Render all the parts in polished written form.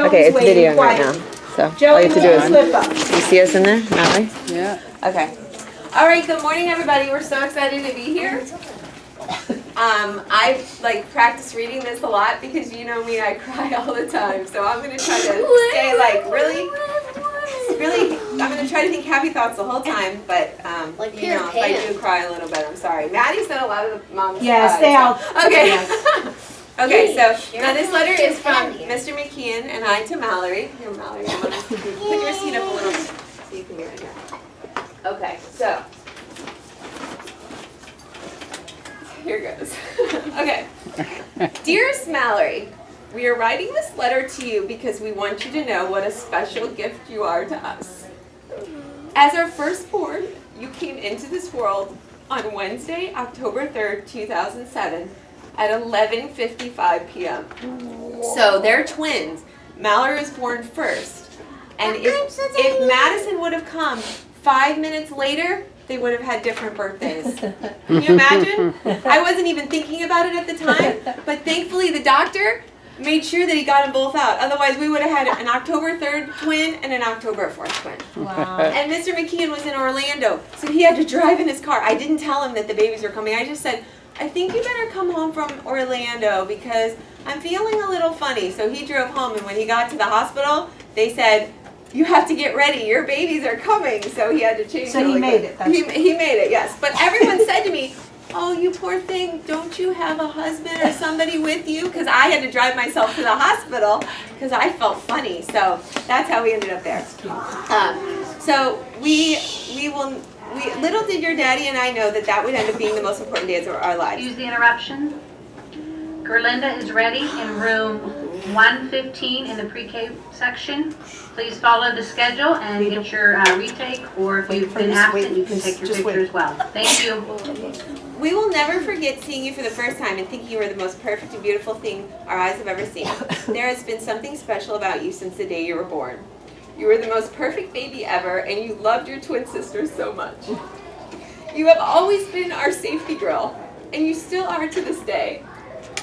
Okay, it's waiting videoing right now. quietly. So all Joey, you have to do is, slip up. you see us in there, Mallory? Yeah. Okay. All right, good morning, everybody. We're so excited to be here. I've practiced reading this a lot because you know me, I cry all the time. So I'm going to try to stay I'm going to try to think happy thoughts the whole time. But, you know, if I do cry a little bit, I'm sorry. Maddie said a lot of the moms Yes, they all. Okay. Yes. Okay, so now this letter is from Mr. McKeon and I to Mallory. Here, Mallory, you want to put your seat up a little bit so you can get in here. Okay, so here goes. Okay. Dearest Mallory, we are writing this letter to you because we want you to know what a special gift you are to us. As our firstborn, you came into this world on Wednesday, October 3rd, 2007 at 11:55 p.m. So they're twins. Mallory was born first. And if Madison would have come 5 minutes later, they would have had different birthdays. Can you imagine? I wasn't even thinking about it at the time, but thankfully the doctor made sure that he got them both out. Otherwise, we would have had an October 3rd twin and an October 4th twin. Wow. And Mr. McKeon was in Orlando, so he had to drive in his car. I didn't tell him that the babies were coming. I just said, I think you better come home from Orlando because I'm feeling a little funny. So he drove home, and when he got to the hospital, they said, you have to get ready, your babies are coming. So he had to change. So he made it. He made it, yes. But everyone said to me, oh, you poor thing, don't you have a husband or somebody with you? Because I had to drive myself to the hospital because I felt funny. So that's how we ended up there. So little did your daddy and I know that would end up being the most important days of our lives. Excuse the interruption. Gerlinda is ready in room 115 in the pre-K section. Please follow the schedule and get your retake, or if you've been absent, you can take your picture as well. Thank you. We will never forget seeing you for the first time and thinking you were the most perfect and beautiful thing our eyes have ever seen. There has been something special about you since the day you were born. You were the most perfect baby ever, and you loved your twin sisters so much. You have always been our safety drill, and you still are to this day.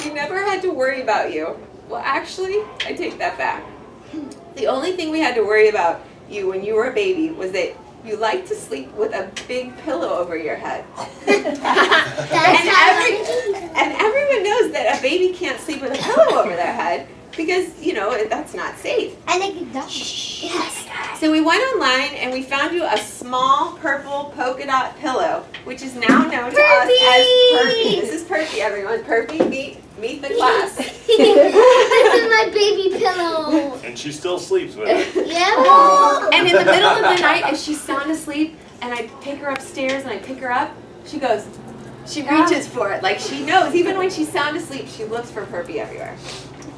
We never had to worry about you. Well, actually, I take that back. The only thing we had to worry about you when you were a baby was that you liked to sleep with a big pillow over your head. and everyone knows that a baby can't sleep with a pillow over their head because, you know, that's not safe. I think it does. Yes. So we went online and we found you a small purple polka dot pillow, which is now known to us as Perpy. This is Perpy, everyone. Perpy, meet the class. This is my baby pillow. And she still sleeps with it. Yeah. And in the middle of the night, as she's sound asleep, and I pick her upstairs and I pick her up, she reaches for it. Like she knows, even when she's sound asleep, she looks for Perpy everywhere.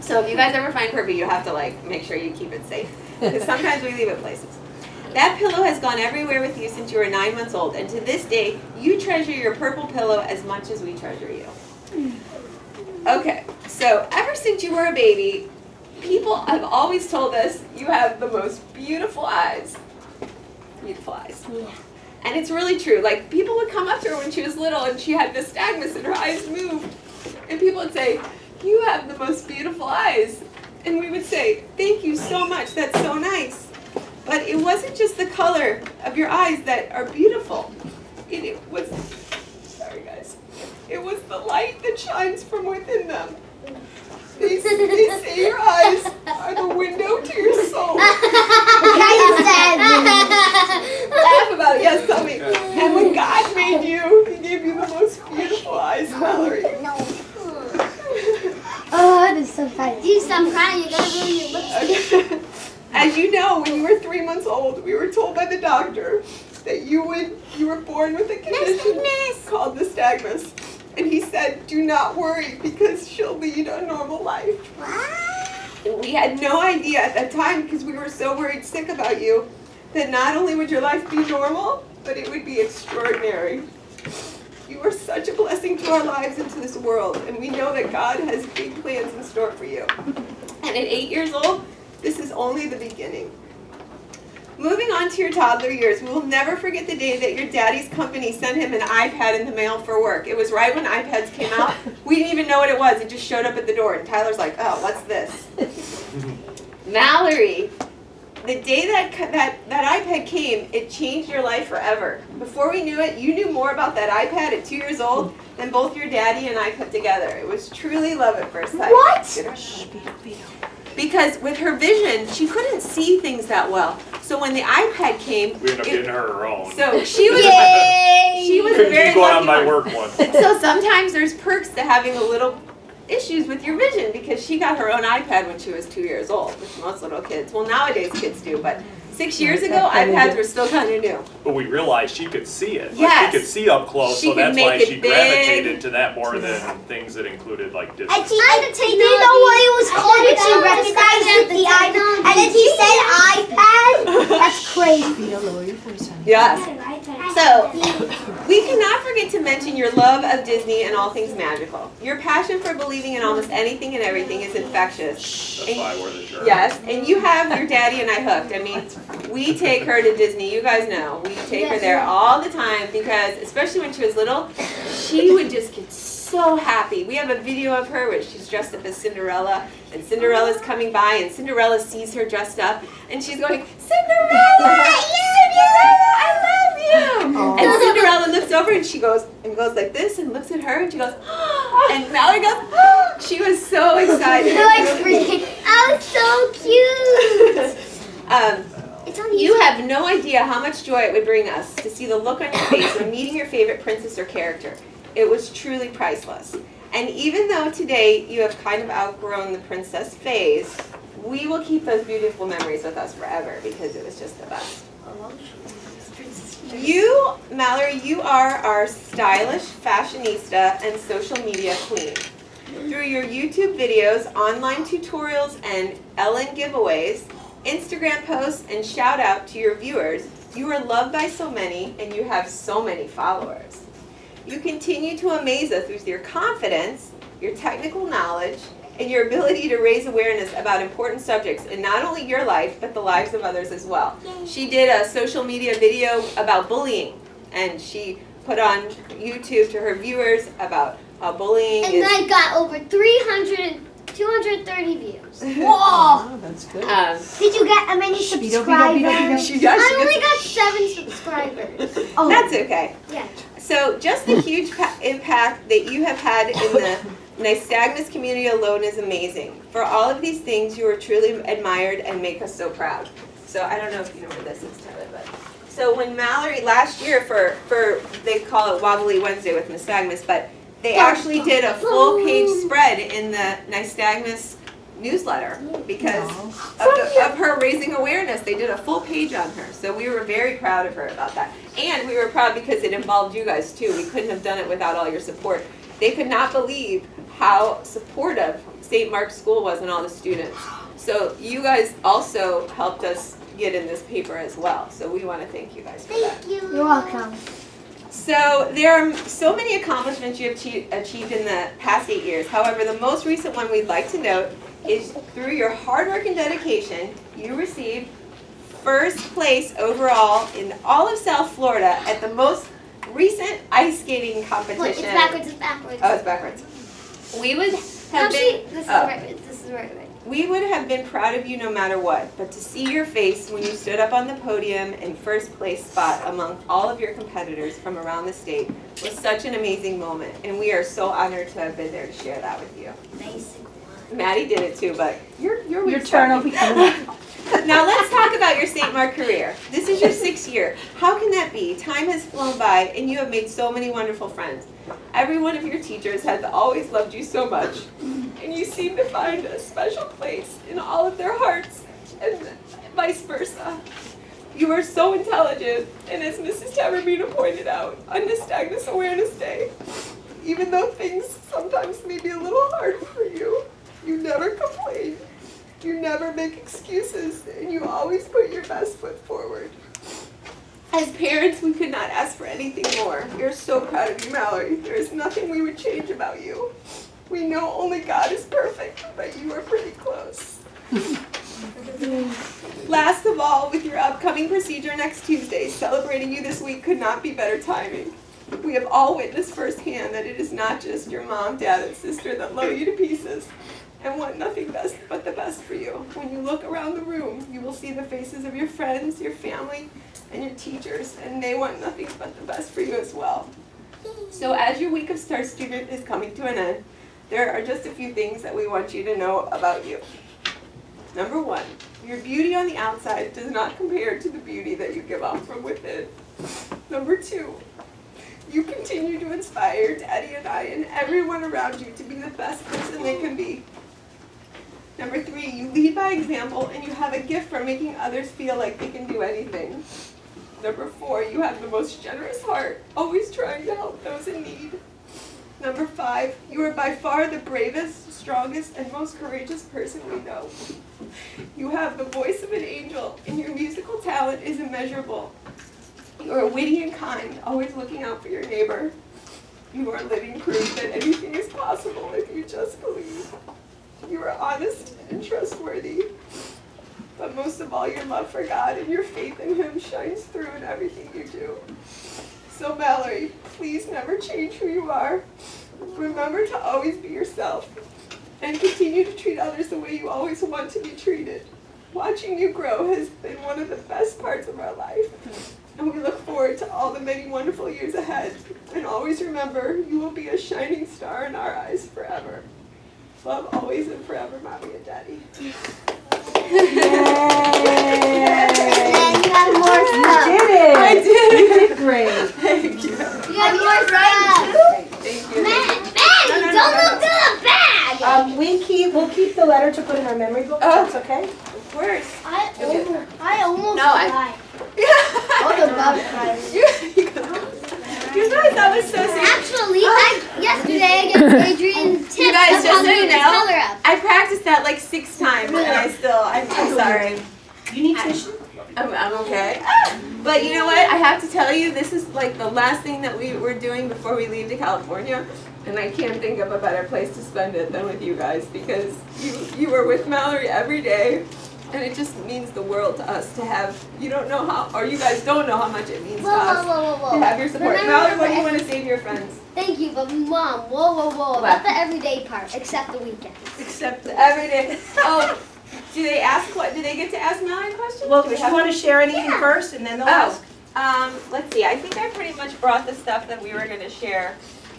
So if you guys ever find Perpy, you have to make sure you keep it safe. Because sometimes we leave it places. That pillow has gone everywhere with you since you were 9 months old. And to this day, you treasure your purple pillow as much as we treasure you. Okay, so ever since you were a baby, people have always told us you have the most beautiful eyes. Beautiful eyes. Yeah. And it's really true. Like, people would come up to her when she was little and she had nystagmus and her eyes moved. And people would say, you have the most beautiful eyes. And we would say, thank you so much, that's so nice. But it wasn't just the color of your eyes that are beautiful. It was, sorry guys, it was the light that shines from within them. They say your eyes are the window to your soul. Laugh about it, yes, tell me. And when God made you, He gave you the most beautiful eyes, Mallory. No. Oh, that is so funny. You stop crying, you gotta ruin your lipstick. As you know, when you were 3 months old, we were told by the doctor that you were born with a condition called nystagmus. And he said, do not worry because she'll lead a normal life. And we had no idea at that time, because we were so worried sick about you, that not only would your life be normal, but it would be extraordinary. You are such a blessing to our lives and to this world, and we know that God has big plans in store for you. And at 8 years old, this is only the beginning. Moving on to your toddler years, we will never forget the day that your daddy's company sent him an iPad in the mail for work. It was right when iPads came out. We didn't even know what it was. It just showed up at the door, and Tyler's like, oh, what's this? Mallory, the day that iPad came, it changed your life forever. Before we knew it, you knew more about that iPad at 2 years old than both your daddy and I put together. It was truly love at first sight. What? Because with her vision, she couldn't see things that well. So when the iPad came, We ended up getting her her own. so she was Yay! she was Couldn't very keep going on lucky my one. work one. So sometimes there's perks to having a little issues with your vision because she got her own iPad when she was 2 years old, which most little kids, well nowadays kids do, but 6 years ago iPads were still kind of new. But we realized she could see it. Like, Yes. she could see up close, She so could that's make why it she big. gravitated to that more than things that included like Disney. And she didn't know what it was called, but she recognized the iPad. And then she said iPad. That's crazy. Yes. So, we cannot forget to mention your love of Disney and all things magical. Your passion for believing in almost anything and everything is infectious. That's why I wore the shirt. Yes, and you have your daddy and I hooked. I mean, we take her to Disney. You guys know. We take her there all the time because, especially when she was little, she would just get so happy. We have a video of her where she's dressed up as Cinderella, and Cinderella's coming by, and Cinderella sees her dressed up, and she's going, Cinderella! Cinderella, I love you! And Cinderella looks over and she goes like this and looks at her and she goes, and Mallory goes, she was so excited. I was so cute. It's on You have no idea how much joy it would bring us to see the look on your face when meeting your favorite princess or character. It was truly priceless. And even though today you have kind of outgrown the princess phase, we will keep those beautiful memories with us forever because it was just the best. You, Mallory, you are our stylish fashionista and social media queen. Through your YouTube videos, online tutorials, and Ellen giveaways, Instagram posts, and shout out to your viewers, you are loved by so many and you have so many followers. You continue to amaze us with your confidence, your technical knowledge, and your ability to raise awareness about important subjects in not only your life, but the lives of others as well. She did a social media video about bullying, and she put on YouTube to her viewers about how bullying And is... I got over 230 views. Whoa! Um, Did you get many subscribers? she does. I She only gets, got 7 subscribers. Oh, that's okay. Yeah. So just the huge impact that you have had in the Nystagmus community alone is amazing. For all of these things, you are truly admired and make us so proud. So I don't know if you know where this is, Tyler, but so when Mallory last year for they call it Wobbly Wednesday with Nystagmus, but they actually did a full page spread in the Nystagmus newsletter because of her raising awareness. They did a full page on her. So we were very proud of her about that. And we were proud because it involved you guys too. We couldn't have done it without all your support. They could not believe how supportive St. Mark's School was and all the students. So you guys also helped us get in this paper as well. So we want to thank you guys for that. Thank you. You're welcome. So there are so many accomplishments you have achieved in the past 8 years. However, the most recent one we'd like to note is through your hard work and dedication, you received first place overall in all of South Florida at the most recent ice skating competition. Wait, it's backwards, it's backwards. Oh, it's backwards. We would have Actually, been. this is oh. right. This is right. We would have been proud of you no matter what, but to see your face when you stood up on the podium in first place spot among all of your competitors from around the state was such an amazing moment, and we are so honored to have been there to share that with you. Nice. Maddie did it too, but your your turn will be coming. Now let's talk about your St. Mark career. This is your 6th year. How can that be? Time has flown by and you have made so many wonderful friends. Every one of your teachers has always loved you so much, and you seem to find a special place in all of their hearts, and vice versa. You are so intelligent, and as Mrs. Tavermina pointed out on Nystagmus Awareness Day, even though things sometimes may be a little hard for you, you never complain. You never make excuses, and you always put your best foot forward. As parents, we could not ask for anything more. We are so proud of you, Mallory. There is nothing we would change about you. We know only God is perfect, but you are pretty close. Last of all, with your upcoming procedure next Tuesday, celebrating you this week could not be better timing. We have all witnessed firsthand that it is not just your mom, dad, and sister that love you to pieces, and want nothing best but the best for you. When you look around the room, you will see the faces of your friends, your family, and your teachers, and they want nothing but the best for you as well. So as your week of Star Student is coming to an end, there are just a few things that we want you to know about you. Number one, your beauty on the outside does not compare to the beauty that you give off from within. Number two, you continue to inspire Daddy and I and everyone around you to be the best person they can be. Number three, you lead by example and you have a gift for making others feel like they can do anything. Number four, you have the most generous heart, always trying to help those in need. Number five, you are by far the bravest, strongest, and most courageous person we know. You have the voice of an angel, and your musical talent is immeasurable. You are witty and kind, always looking out for your neighbor. You are living proof that anything is possible if you just believe. You are honest and trustworthy. But most of all, your love for God and your faith in Him shines through in everything you do. So Mallory, please never change who you are. Remember to always be yourself and continue to treat others the way you always want to be treated. Watching you grow has been one of the best parts of our life, and we look forward to all the many wonderful years ahead. And always remember, you will be a shining star in our eyes forever. Love always and forever, Mommy and Daddy. And you have more stuff. You did it. I did. You did great. Thank you. You have more stuff. Thank you. Maddie, don't look at the bag. We'll keep the letter to put in our memory book. Oh. That's okay. Of course. I almost No, I- cried. Yeah. about crying. You guys, that was so sweet. Actually, yesterday I gave Adrian tips You guys, on just how so to you do the know, color up. I practiced that like 6 times, and I'm sorry. You need tissue? I'm okay. But you know what? I have to tell you, this is like the last thing that we were doing before we leave to California. And I can't think of a better place to spend it than with you guys, because you were with Mallory every day. And it just means the world to us to have, you don't know how, or you guys don't know how much it means to us to have your support. Mallory, what do you want to say to your friends? Thanh you, but Mom, whoa. Not the everyday part, except the weekends. Except every day. Oh, do they get to ask Mallory questions? Well, Do do we you have- want to share anything first and then they'll ask? Let's see. I think I pretty much brought the stuff that we were going to share.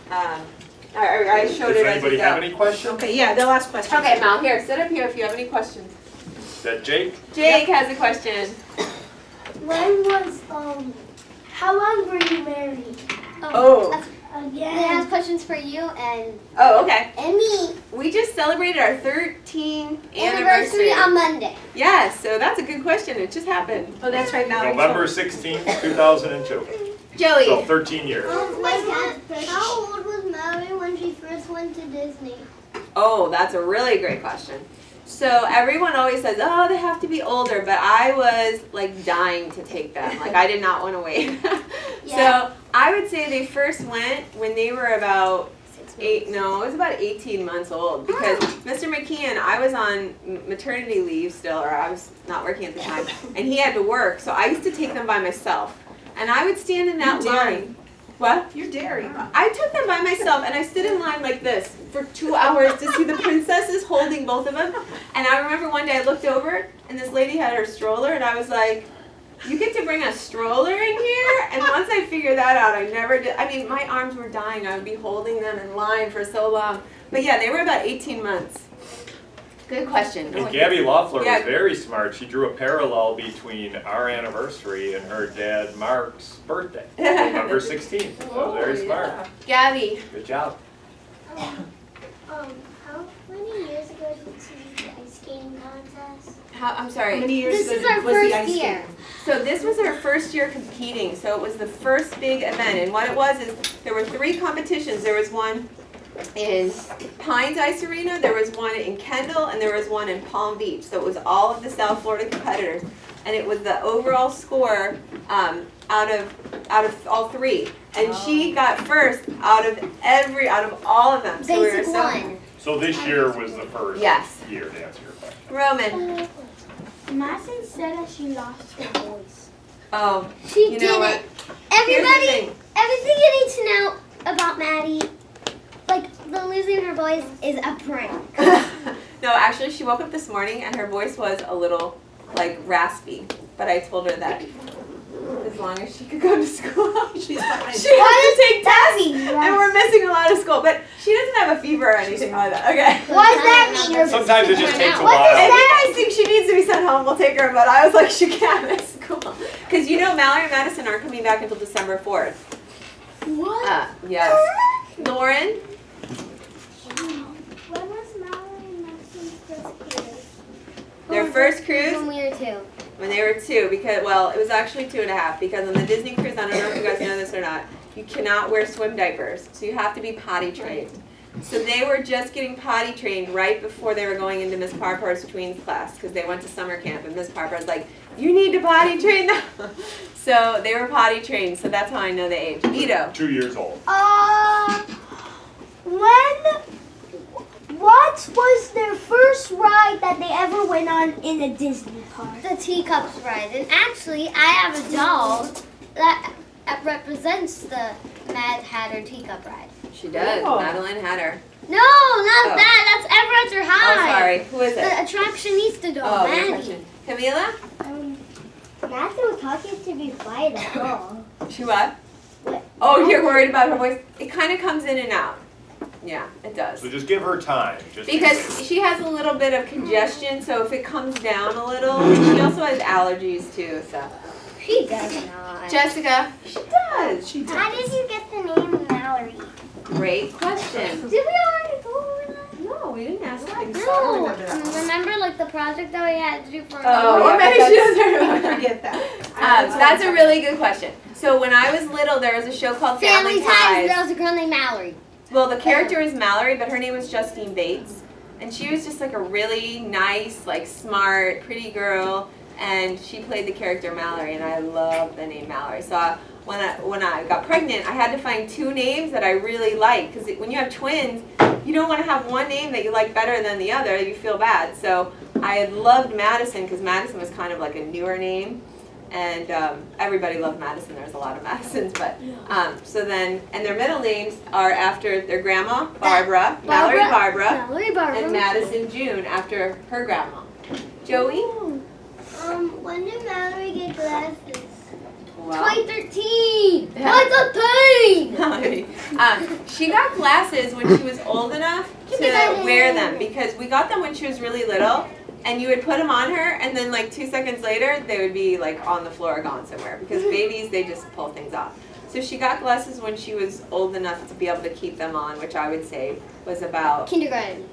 I showed Does it as anybody we have go. any questions? Okay, yeah, they'll ask questions. Okay, Mal, here, sit up here if you have any questions. Is that Jake? Jake has a question. When was, how long were you married? Oh. They have questions for you and Oh, okay. me. We just celebrated our 13th Anniversary on Monday. Yes, so that's a good question. It just happened. Oh, that's right now. November 16th, 2002. Joey. So 13 years. How old was Mallory when she first went to Disney? Oh, that's a really great question. So everyone always says, oh, they have to be older, but I was like dying to take them. Like I did not want to wait. So I would say they first went when they were about it was about 18 months old, because Mr. McKeon, I was on maternity leave still, or I was not working at the time, and he had to work, so I used to take them by myself. And I would stand in that line. What? You're dairy. I took them by myself, and I stood in line like this for 2 hours to see the princesses holding both of them. And I remember one day I looked over, and this lady had her stroller, and I was like, you get to bring a stroller in here? And once I figured that out, I never did. I mean, my arms were dying. I would be holding them in line for so long. But yeah, they were about 18 months. Good question. And Gabby Loeffler Yeah. was very smart. She drew a parallel between our anniversary and her dad Mark's birthday, November 16th. That was very smart. Gabby. Good job. How many years ago did you see the ice skating contest? I'm How sorry. many years This ago is our was the first ice year. skating? So this was our first year competing. So it was the first big event. And what it was is there were 3 competitions. There was one in Pines Ice Arena, there was one in Kendall, and there was one in Palm Beach. So it was all of the South Florida competitors. And it was the overall score out of all 3. And she got first out of all of them. So we were Basic so one. So this year was the first Yes. year to answer your question. Roman. Madison said that she lost her voice. Oh, She you know did what? it. Everybody, Here's the thing. everything you need to know about Maddie, like the losing her voice, is a prank. No, actually, she woke up this morning and her voice was a little, like, raspy. But I told her that as long as she could go to school, she has to take tests, and we're missing a lot of school. But she doesn't have a fever or anything like that. Okay. What does that mean? Sometimes it just takes a If while. you guys think she needs to be sent home, we'll take her. But I was like, she can't miss school. Because you know Mallory and Madison aren't coming back until December 4th. What? Yes. Lauren? When was Mallory and Madison's first cruise? Their first cruise? When we were 2. When they were 2, because, well, it was actually 2.5, because on the Disney cruise, I don't know if you guys know this or not, you cannot wear swim diapers, so you have to be potty trained. So they were just getting potty trained right before they were going into Miss Parpar's tweens class, because they went to summer camp, and Miss Parpar's like, you need to potty train them. So they were potty trained, so that's how I know the age. Vito. 2 years old. What was their first ride that they ever went on in a Disney park? The teacups ride. And actually, I have a doll that represents the Mad Hatter teacup ride. She does. Oh. Madeline Hatter. No, not Oh. that. That's Everetter Oh, High. sorry. Who is The it? attractionista doll, Oh, good Maddie. question. Camila? Madison was talking to me by the doll. She what? What? Oh, you're worried about her voice? It kind of comes in and out. Yeah, it does. So just give her time. Just Because she has a little bit of congestion, so if it comes down a little, she also has allergies too, so. She does not. Jessica? She does. She did. How did you get the name Mallory? Great question. Did we already go over that? No, we didn't ask that. No. Remember, like the project that we had to do for. Oh, yeah, maybe but she doesn't remember. Forget that. That's a really good question. So when I was little, there was a show called Family Family Ties. There Ties. was a girl named Mallory. Well, the character was Mallory, but her name was Justine Bates. And she was just like a really nice, like smart, pretty girl. And she played the character Mallory, and I love the name Mallory. So when I got pregnant, I had to find 2 names that I really liked. Because when you have twins, you don't want to have one name that you like better than the other. You feel bad. So I had loved Madison, because Madison was kind of like a newer name. And everybody loved Madison. There's a lot of Madisons, but so then, and their middle names are after their grandma, Barbara, Mallory Barbara, Mallory Barbara. and Madison June after her grandma. Joey? When did Mallory get glasses? Well, 2013. Yeah. What's a thing? she got glasses when she was old enough to wear them, because we got them when she was really little. And you would put them on her, and then like 2 seconds later, they would be like on the floor, gone somewhere. Because babies, they just pull things off. So she got glasses when she was old enough to be able to keep them on, which I would say was about, Kindergarten.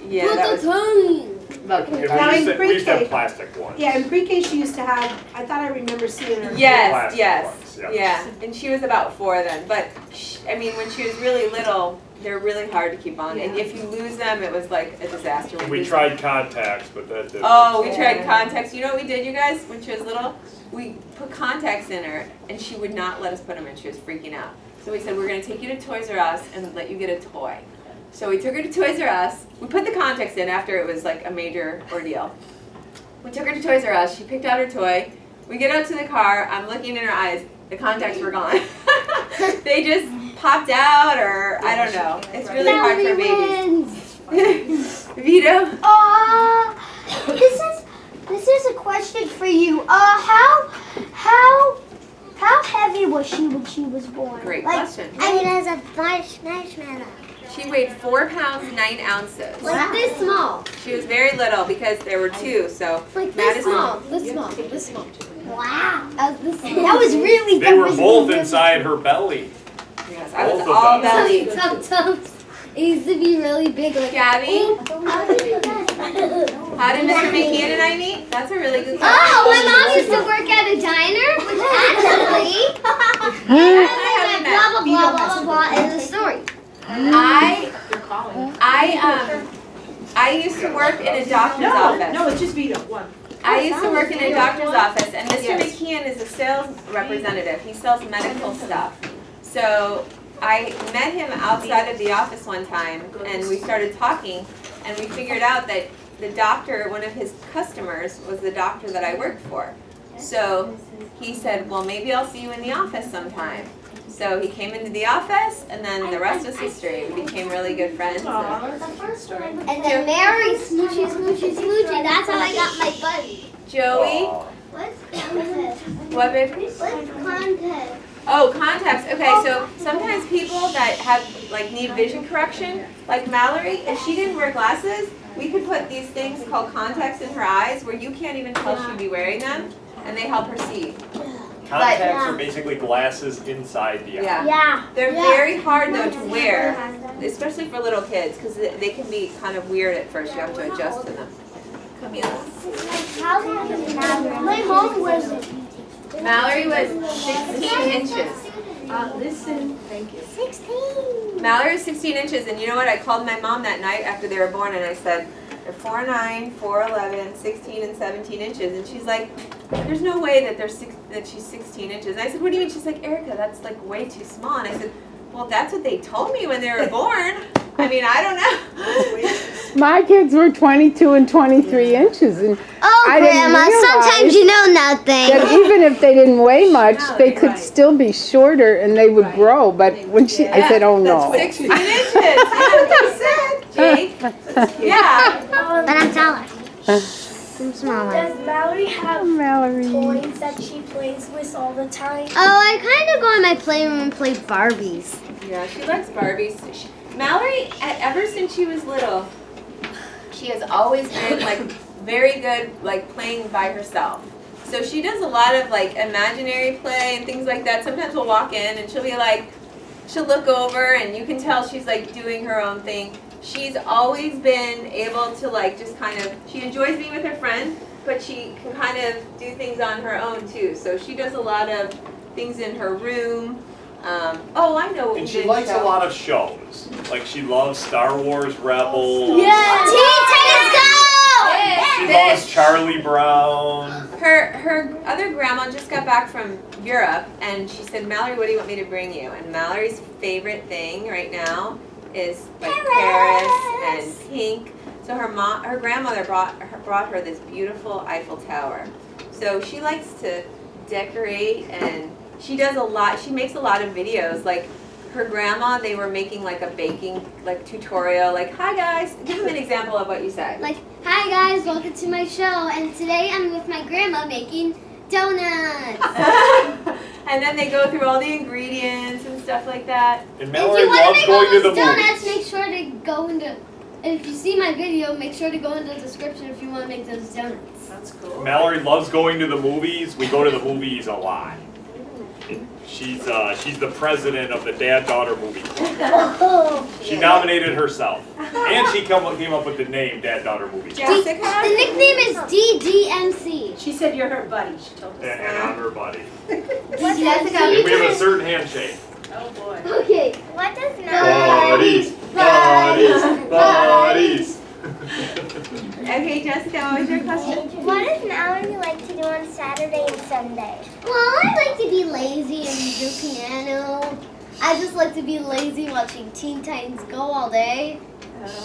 yeah, that was about Yeah, Now in we used to have pre-K. plastic ones. Yeah, in pre-K she used to have, I thought I remember seeing her. Yes, Plastic yes, ones, yeah. yeah. And she was about 4 then. But I mean, when she was really little, they're really hard to keep on. And if you lose them, it was like a disaster. We tried contacts, but that didn't. Oh, we tried contacts. You know what we did, you guys, when she was little? We put contacts in her, and she would not let us put them in. She was freaking out. So we said, we're going to take you to Toys R Us and let you get a toy. So we took her to Toys R Us. We put the contacts in after it was like a major ordeal. We took her to Toys R Us. She picked out her toy. We get out to the car. I'm looking in her eyes. The contacts were gone. They just popped out, or I don't know. It's really hard for babies. Vito? This is a question for you. How heavy was she when she was born? Great Like, question. I mean, as a marshmallow. She weighed 4 pounds 9 ounces. Like this small. She was very little because there were 2. So Like this Madison. small. This small. This small. Wow. That was this small. That was really. They were both inside her belly. Yes, I was Both of all them. belly. Sometimes it used to be really big. Like Gabby, oh, how did Mr. McKeon and I meet? That's a really good question. Oh, my mom used to work at a diner, which actually, haven't met. blah blah blah blah blah blah is a story. I used to work in a doctor's office. No, it's just Vito, one. I used to work in a doctor's office, and Mr. Yes. McKeon is a sales representative. He sells medical stuff. So I met him outside of the office one time, and we started talking, and we figured out that the doctor, one of his customers, was the doctor that I worked for. So he said, well, maybe I'll see you in the office sometime. So he came into the office, and then the rest was history. We became really good friends. And then Mary, smoochy, smoochy, smoochy. That's how I got my buddy. Joey, What's contest? what baby? What's contest? Oh, contacts. Okay, so sometimes people that have like need vision correction, like Mallory, if she didn't wear glasses, we could put these things called contacts in her eyes where you can't even tell she'd be wearing them, and they help her see. Contacts are basically glasses inside the eye. Yeah. Yeah. They're very hard though to wear, especially for little kids, because they can be kind of weird at first. You have to adjust to them. Camila. My mom wears it. Mallory was 16 inches. Listen, thank you. 16. Mallory was 16 inches, and you know what? I called my mom that night after they were born, and I said, they're 4'9", 4'11", 16, and 17 inches. And she's like, there's no way that she's 16 inches. And I said, what do you mean? She's like, Erica, that's like way too small. And I said, well, that's what they told me when they were born. I mean, I don't know. My kids were 22 and 23 inches, and Oh, I didn't Grandma, sometimes realize you know nothing. that even if they didn't weigh much, they could still be shorter and they would grow. But when I said, oh no. 16 inches. That's what they said, Jake. Yeah. But I'm taller. I'm smaller. Does Mallory have Mallory. toys that she plays with all the time? Oh, I kind of go in my playroom and play Barbies. Yeah, she likes Barbies. Mallory, ever since she was little, she has always been like very good like playing by herself. So she does a lot of like imaginary play and things like that. Sometimes we'll walk in and she'll be like, she'll look over and you can tell she's like doing her own thing. She's always been able to like just kind of, she enjoys being with her friends, but she can kind of do things on her own too. So she does a lot of things in her room. Oh, I know what And we she did likes a show. lot of shows. Like she loves Star Wars Rebels. Teen Titans Go! She loves Charlie Brown. Her other grandma just got back from Europe, and she said, Mallory, what do you want me to bring you? And Mallory's favorite thing right now is like Paris and pink. So her grandmother brought her this beautiful Eiffel Tower. So she likes to decorate, and she does a lot. She makes a lot of videos. Like her grandma, they were making like a baking like tutorial. Like, hi guys, give them an example of what you said. Like, hi guys, welcome to my show. And today I'm with my grandma making donuts. And then they go through all the ingredients and stuff like that. And If Mallory you want to loves make all going to the those donuts, movies. make sure to go into. And if you see my video, make sure to go into the description if you want to make those donuts. That's cool. Mallory loves going to the movies. We go to the movies a lot. She's the president of the Dad-Daughter Movie Club. She nominated herself. And she came up with the name Dad-Daughter Movie Club. The Jessica? nickname is DDMC. She said you're her buddy. She told us. And I'm her buddy. Jessica. And we have a certain handshake. Oh boy. Okay. What does Buddies, buddies, buddies. Okay, Jessica, what was your question? What does Mallory like to do on Saturday and Sunday? Well, I like to be lazy and do piano. I just like to be lazy watching Teen Titans Go all day.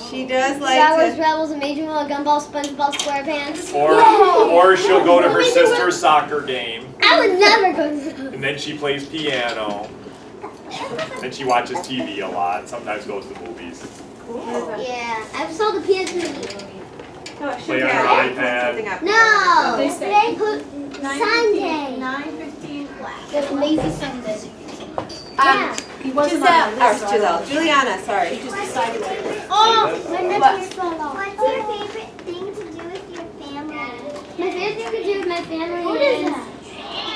She does Star Wars like to. Rebels, Amazing World, Gumball, SpongeBob, SquarePants. Or she'll go to her sister's soccer game. I would never go to those. And then she plays piano. Then she watches TV a lot. Sometimes goes to movies. Yeah, I saw the PS3. Oh, she Play on her can. iPad. Something up. No! They say Sunday. 9:15 class. The lazy Sunday. Um, He wasn't Giselle, on the list, or Giselle, Juliana, sorry. He just decided to. Oh! My nephew fell off. What's your favorite thing to do with your family? My favorite thing to do with my family What is is that?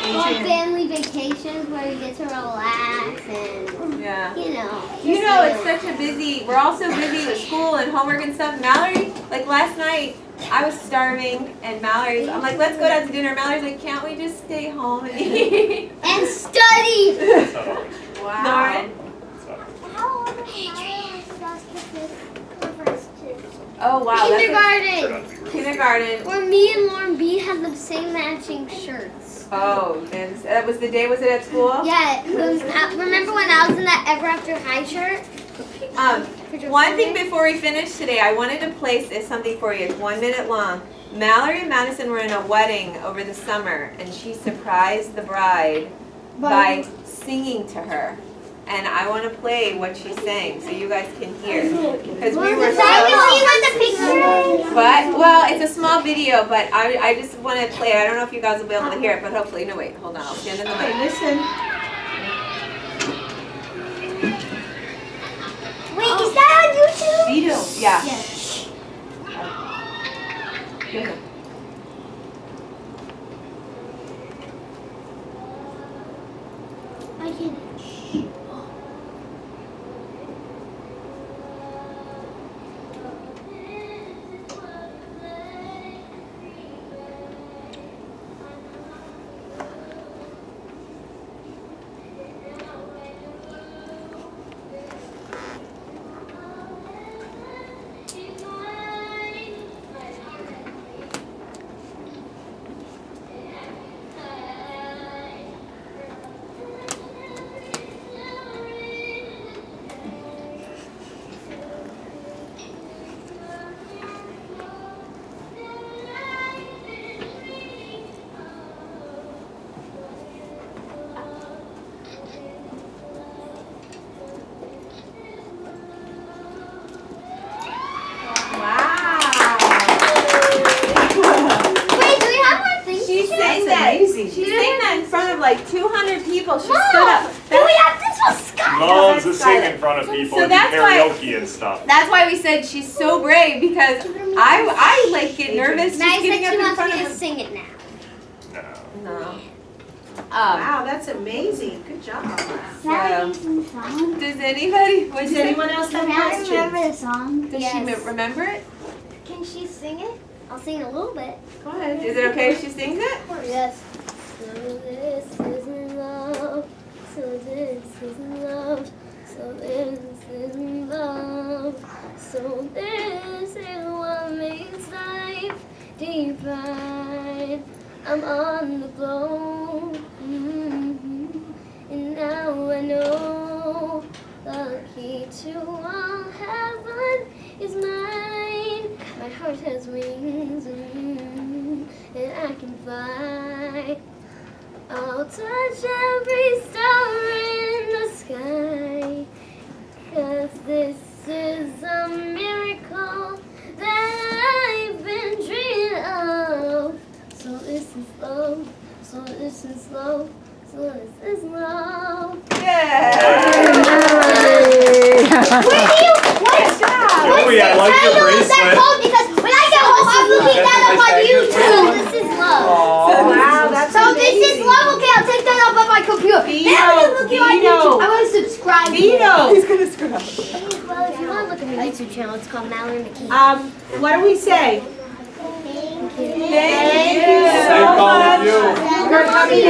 go on family vacations where you get to relax and, Yeah. you know. You know, it's such a busy, we're all so busy with school and homework and stuff. Mallory, like last night, I was starving, and Mallory's, I'm like, let's go out to dinner. Mallory's like, can't we just stay home and eat? And study! So, Wow. Lauren? How old is Mallory first two? Oh, wow. Kindergarten! Kindergarten. Where me and Lauren B have the same matching shirts. Oh, and that was the day, was it at school? Yeah, remember when I was in that Ever After High shirt? One thing before we finish today, I wanted to place something for you. It's 1 minute long. Mallory and Madison were in a wedding over the summer, and she surprised the bride by singing to her. And I want to play what she sang so you guys can hear. Because we were so... But, well, it's a small video, but I just want to play it. I don't know if you guys will be able to hear it, but hopefully. No, wait, hold on. I'll stand in the mic. Listen. Wait, is that on YouTube? Vito. Yeah. I can. She sang that in front of like 200 people. She stood up. Loves to sing in front of people So and do that's why- karaoke and stuff. That's why we said she's so brave, because I like get nervous just Maddie getting said up she in wants front me to of sing it now. No. No. Wow, that's amazing. Good job. So, does anybody? What Does anyone else have questions? the song? Does she remember it? Can she sing it? I'll sing a little bit. Go ahead. Is it okay if she sings it? Yes. So this is love. So this is love. So this is love. So this is what makes life divine. I'm on the globe. And now I know the key to all heaven is mine. My heart has wings, and I can fly. I'll touch every star in the sky, 'cause this is a miracle that I've been dreaming of. So this is love, so this is love, so this is love. Joey, I like your bracelet. Because when I get home, I'm looking that up on YouTube. This is love. Wow, that's So this is love. Okay, I'll take that up on my computer. Then I'm gonna look at my YouTube. I'm gonna subscribe. Vito. gonna screw up. Well, if you want to look at my YouTube channel, it's called Mallory and Madison. What do we say? Thank you They so called much. you. We're coming in.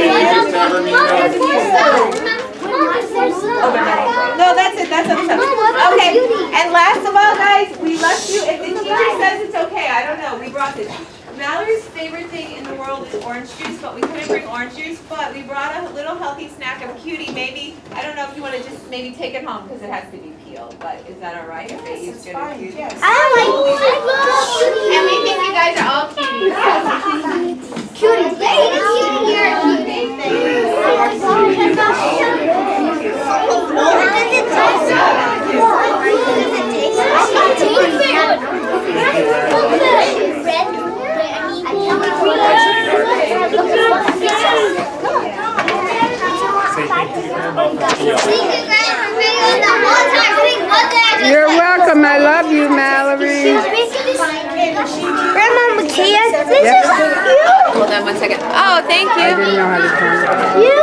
No, that's it. That's other stuff. Okay. And last of all, guys, we left you. If the teacher says it's okay, I don't know. We brought this. Mallory's favorite thing in the world is orange juice, but we couldn't bring orange juice. But we brought a little healthy snack of cutie. Maybe, I don't know if you want to just maybe take it home because it has to be peeled. But is that all right? If they use good cutie? Yes. I love And we think you guys are all cuties. cuties. Say thank you to Grandma for the You're welcome. I love you, Mallory. Grandma Makia, this Yep. is you. Hold on one second. Oh, thank I you. didn't know how to turn it on. You.